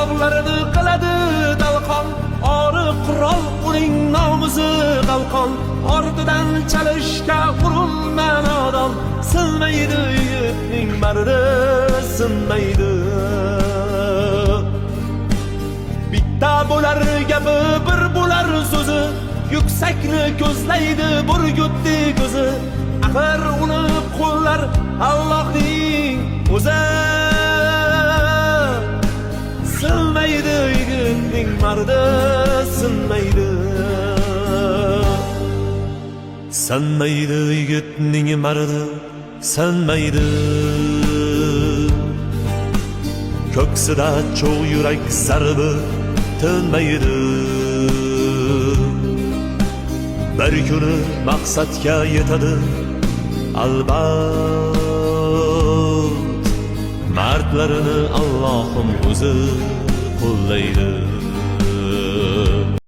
tog'larini qiladi dalqon, ori qurol uning nomusi qalqon. Ortidan chalishga urinma nodon, sinmaydi yigitning mardi, sinmaydi. Bitta bo'lar gapi, bir bo'lar so'zi, yuksakni ko'zlaydi burgutdi ko'zi. Axir uni qo'llar Allohning o'zi. Sinmaydi yigitning mardi, sinmaydi. Sinmaydi yigitning mardi, sinmaydi. Ko'ksida cho'g' yurak zarbi tinmaydi. Bir kuni maqsadga yetadi albat, mardlarini Allohim o'zi qo'llaydi.